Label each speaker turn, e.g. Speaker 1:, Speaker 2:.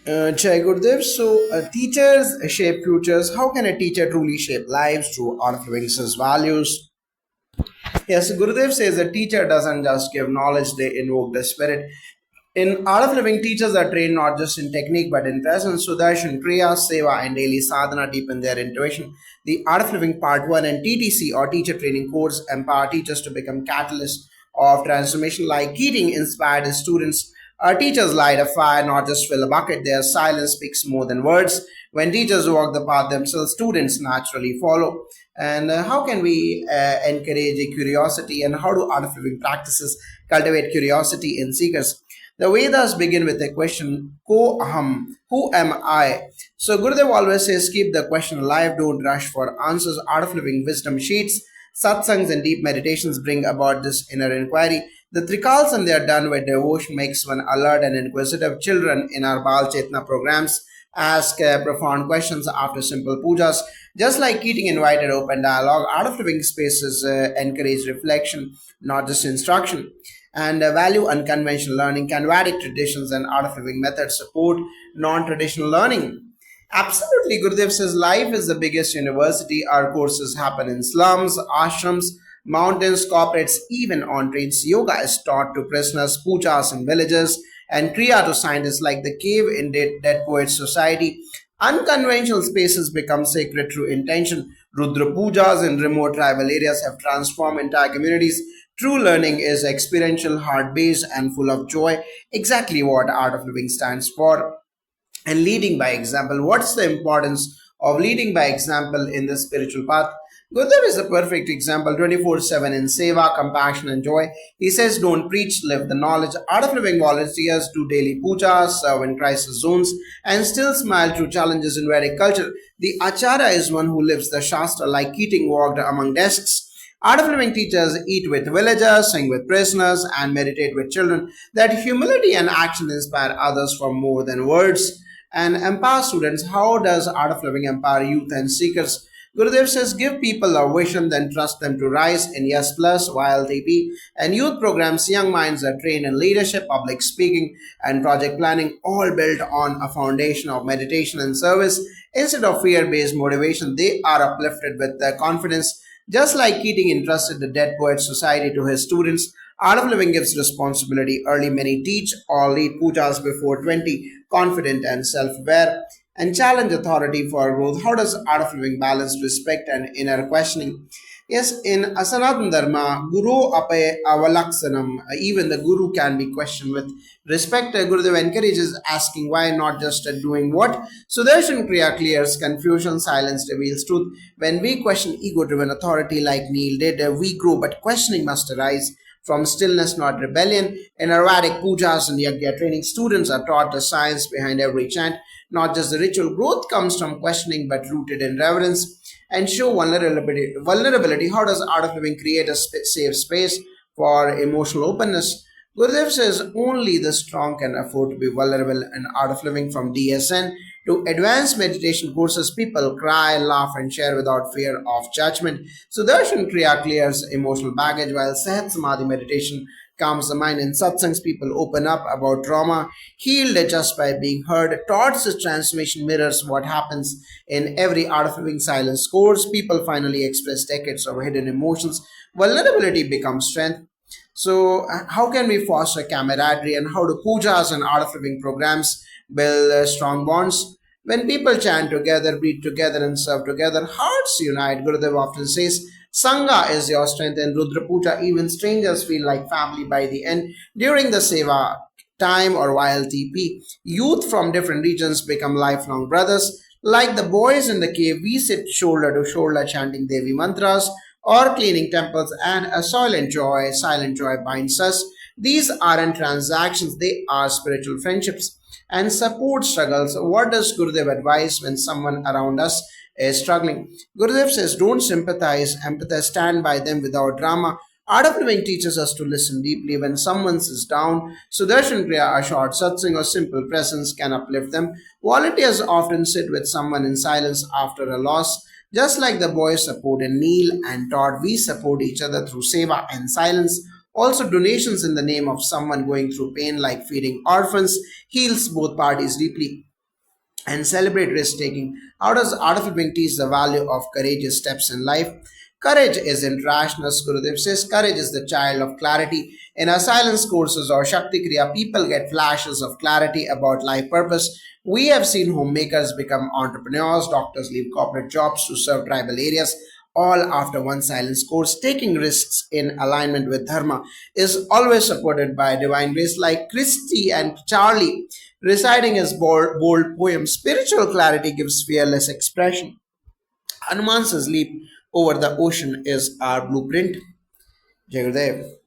Speaker 1: Jai Gurudev. Teachers shape futures. How can a teacher truly shape lives through art of living his values? Yes, Gurudev says a teacher doesn't just give knowledge, they invoke the spirit. In Art of Living, teachers are trained not just in technique but in presence. Sudarshan, Kriya, Seva, and daily sadhana deepen their intuition. The Art of Living Part 1 and TTC or Teacher Training Course empower teachers to become catalysts of transformation. Like Keating inspired his students, our teachers light a fire, not just fill a bucket. Their silence speaks more than words. When teachers walk the path themselves, students naturally follow. And how can we encourage a curiosity, and how do Art of Living practices cultivate curiosity in seekers? The Vedas begin with a question, Ko aham, who am I? So Gurudev always says, keep the question alive, don't rush for answers. Art of Living wisdom sheets, satsangs and deep meditations bring about this inner inquiry. The trikals and they are done with devotion makes one alert and inquisitive. Children in our Bal Chetna programs ask profound questions after simple pujas. Just like Keating invited open dialogue, Art of Living spaces encourage reflection, not just instruction. And value unconventional learning. Can Vedic traditions and art of living methods support non-traditional learning? Absolutely, Gurudev says life is the biggest university. Our courses happen in slums, ashrams, mountains, corporates, even on trains. Yoga is taught to prisoners, pujas in villages, and kriya to scientists like the cave in Dead Poets Society. Unconventional spaces become sacred through intention. Rudra pujas in remote tribal areas have transformed entire communities. True learning is experiential, heart based, and full of joy, exactly what Art of Living stands for. And leading by example, what's the importance of leading by example in the spiritual path? Gurudev is a perfect example 24/7 in seva, compassion, and joy. He says, don't preach, live the knowledge. Art of Living volunteers do daily pujas, serve in crisis zones, and still smile through challenges in Vedic culture. The Acharya is one who lives the Shastra like Keating walked among desks. Art of Living teachers eat with villagers, sing with prisoners, and meditate with children. That humility and action inspire others for more than words. And empower students. How does Art of Living empower youth and seekers? Gurudev says, give people a vision, then trust them to rise in Yes Plus, YLTP, and youth programs. Young minds are trained in leadership, public speaking, and project planning, all built on a foundation of meditation and service. Instead of fear based motivation, they are uplifted with their confidence. Just like Keating entrusted the Dead Poets Society to his students, Art of Living gives responsibility early. Many teach or lead pujas before 20, confident and self aware, and challenge authority for growth. How does Art of Living balance respect and inner questioning? Yes, in Asanatan Dharma, Guru Ape Avalaksanam, even the Guru can be questioned with respect. Gurudev encourages asking why, not just doing what. Sudarshan Kriya clears confusion, silence reveals truth. When we question ego driven authority like Neil did, we grow, but questioning must arise from stillness, not rebellion. In Ayurvedic pujas and yagya training, students are taught the science behind every chant, not just the ritual. Growth comes from questioning, but rooted in reverence. And show vulnerability. Vulnerability. How does Art of Living create a safe space for emotional openness? Gurudev says only the strong can afford to be vulnerable. And Art of Living, from DSN to advanced meditation courses, people cry, laugh, and share without fear of judgment. Sudarshan Kriya clears emotional baggage, while Sahat Samadhi meditation calms the mind. In satsangs, people open up about trauma, healed just by being heard. Towards this transformation mirrors what happens in every Art of Living silence course. People finally express decades of hidden emotions. Vulnerability becomes strength. So, how can we foster camaraderie, and how do pujas and Art of Living programs build strong bonds? When people chant together, breathe together, and serve together, hearts unite. Gurudev often says, Sangha is your strength. In Rudra Puja, even strangers feel like family by the end. During the Seva time or YLTP, youth from different regions become lifelong brothers. Like the boys in the cave, we sit shoulder to shoulder chanting Devi mantras or cleaning temples, and a silent joy binds us. These aren't transactions, they are spiritual friendships and support struggles. What does Gurudev advise when someone around us is struggling? Gurudev says, don't sympathize, empathize, stand by them without drama. Art of Living teaches us to listen deeply when someone is down. Sudarshan Kriya, a short satsang, or simple presence can uplift them. Volunteers often sit with someone in silence after a loss. Just like the boys supported Neil and Todd, we support each other through seva and silence. Also, donations in the name of someone going through pain, like feeding orphans, heals both parties deeply. and celebrate risk taking. How does Art of Living teach the value of courageous steps in life? Courage isn't rashness, Gurudev says. Courage is the child of clarity. In our silence courses or Shakti Kriya, people get flashes of clarity about life purpose. We have seen homemakers become entrepreneurs, doctors leave corporate jobs to serve tribal areas, all after one silence course. Taking risks in alignment with Dharma is always supported by divine grace, like Christy and Charlie reciting his bold poem. Spiritual clarity gives fearless expression. Hanuman's leap over the ocean is our blueprint. Jai Gurudev.